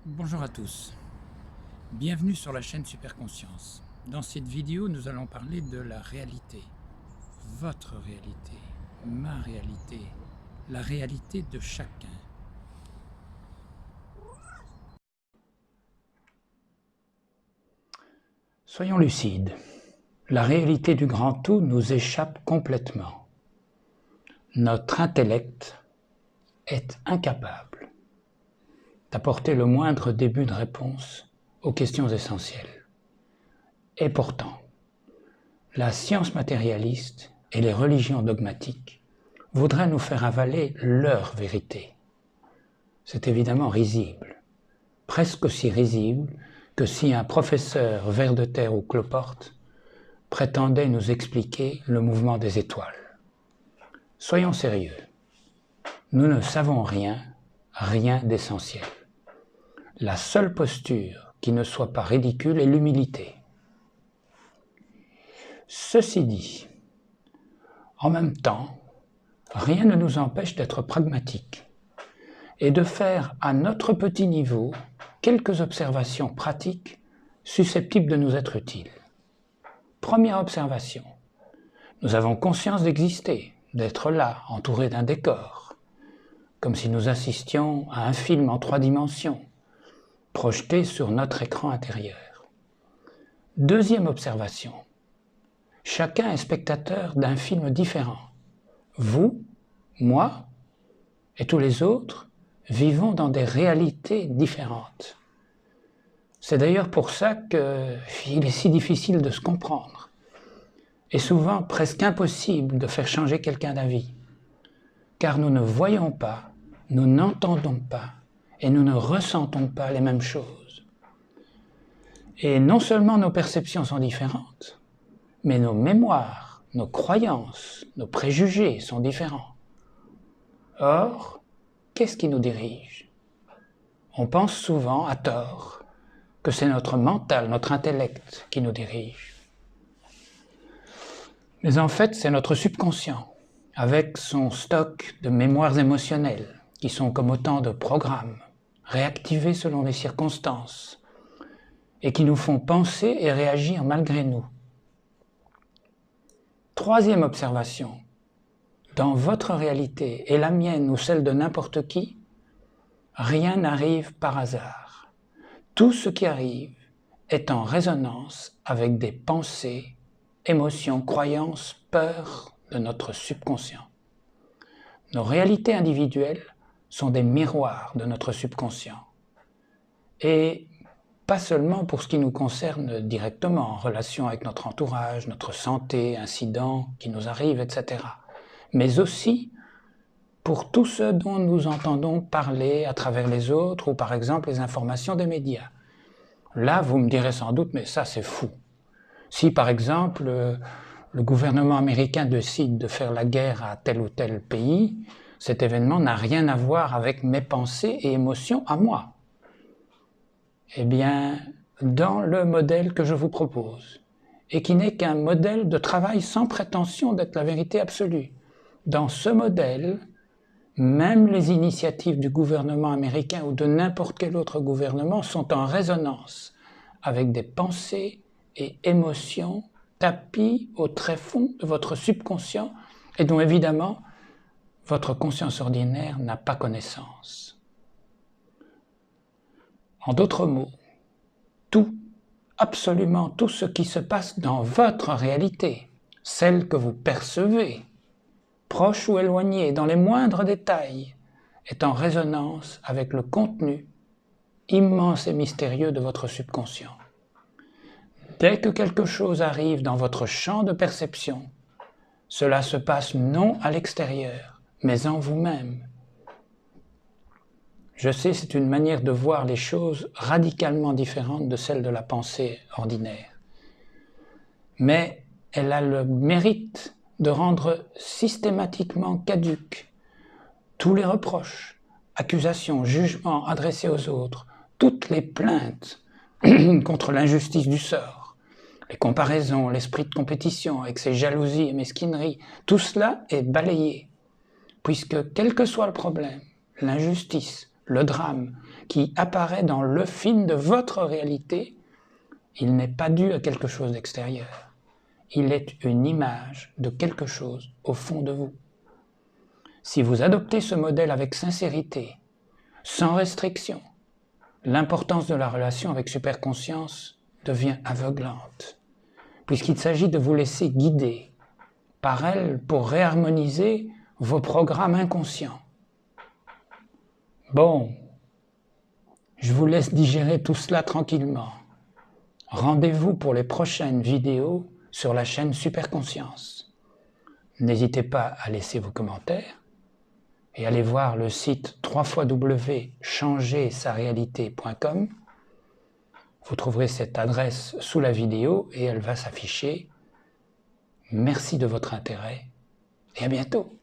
Bonjour à tous, bienvenue sur la chaîne Superconscience. Dans cette vidéo, nous allons parler de la réalité, votre réalité, ma réalité, la réalité de chacun. Soyons lucides, la réalité du grand tout nous échappe complètement. Notre intellect est incapable d'apporter le moindre début de réponse aux questions essentielles. Et pourtant, la science matérialiste et les religions dogmatiques voudraient nous faire avaler leur vérité. C'est évidemment risible, presque aussi risible que si un professeur ver de terre ou cloporte prétendait nous expliquer le mouvement des étoiles. Soyons sérieux, nous ne savons rien d'essentiel. La seule posture qui ne soit pas ridicule est l'humilité. Ceci dit, en même temps, rien ne nous empêche d'être pragmatiques et de faire à notre petit niveau quelques observations pratiques susceptibles de nous être utiles. Première observation, nous avons conscience d'exister, d'être là, entourés d'un décor, comme si nous assistions à un film en 3 dimensions, projeté sur notre écran intérieur. Deuxième observation, chacun est spectateur d'un film différent. Vous, moi et tous les autres vivons dans des réalités différentes. C'est d'ailleurs pour ça qu'il est si difficile de se comprendre et souvent presque impossible de faire changer quelqu'un d'avis, car nous ne voyons pas, nous n'entendons pas et nous ne ressentons pas les mêmes choses. Et non seulement nos perceptions sont différentes, mais nos mémoires, nos croyances, nos préjugés sont différents. Or, qu'est-ce qui nous dirige? On pense souvent, à tort, que c'est notre mental, notre intellect qui nous dirige. Mais en fait, c'est notre subconscient, avec son stock de mémoires émotionnelles, qui sont comme autant de programmes, réactivés selon les circonstances, et qui nous font penser et réagir malgré nous. Troisième observation, dans votre réalité et la mienne ou celle de n'importe qui, rien n'arrive par hasard. Tout ce qui arrive est en résonance avec des pensées, émotions, croyances, peurs de notre subconscient. Nos réalités individuelles sont des miroirs de notre subconscient. Et pas seulement pour ce qui nous concerne directement, en relation avec notre entourage, notre santé, incidents qui nous arrivent, etc. Mais aussi pour tout ce dont nous entendons parler à travers les autres ou par exemple les informations des médias. Là, vous me direz sans doute, mais ça c'est fou. Si par exemple le gouvernement américain décide de faire la guerre à tel ou tel pays, cet événement n'a rien à voir avec mes pensées et émotions à moi. Eh bien, dans le modèle que je vous propose, et qui n'est qu'un modèle de travail sans prétention d'être la vérité absolue, dans ce modèle, même les initiatives du gouvernement américain ou de n'importe quel autre gouvernement sont en résonance avec des pensées et émotions tapies au tréfonds de votre subconscient et dont évidemment votre conscience ordinaire n'a pas connaissance. En d'autres mots, tout, absolument tout ce qui se passe dans votre réalité, celle que vous percevez, proche ou éloigné, dans les moindres détails, est en résonance avec le contenu immense et mystérieux de votre subconscient. Dès que quelque chose arrive dans votre champ de perception, cela se passe non à l'extérieur, mais en vous-même. Je sais, c'est une manière de voir les choses radicalement différente de celle de la pensée ordinaire. Mais elle a le mérite de rendre systématiquement caduques tous les reproches, accusations, jugements adressés aux autres, toutes les plaintes contre l'injustice du sort, les comparaisons, l'esprit de compétition avec ses jalousies et mesquineries, tout cela est balayé, puisque quel que soit le problème, l'injustice, le drame qui apparaît dans le film de votre réalité, il n'est pas dû à quelque chose d'extérieur. Il est une image de quelque chose au fond de vous. Si vous adoptez ce modèle avec sincérité, sans restriction, l'importance de la relation avec superconscience devient aveuglante, puisqu'il s'agit de vous laisser guider par elle pour réharmoniser vos programmes inconscients. Bon, je vous laisse digérer tout cela tranquillement. Rendez-vous pour les prochaines vidéos sur la chaîne Superconscience. N'hésitez pas à laisser vos commentaires et allez voir le site www.changersarealité.com. Vous trouverez cette adresse sous la vidéo et elle va s'afficher. Merci de votre intérêt et à bientôt.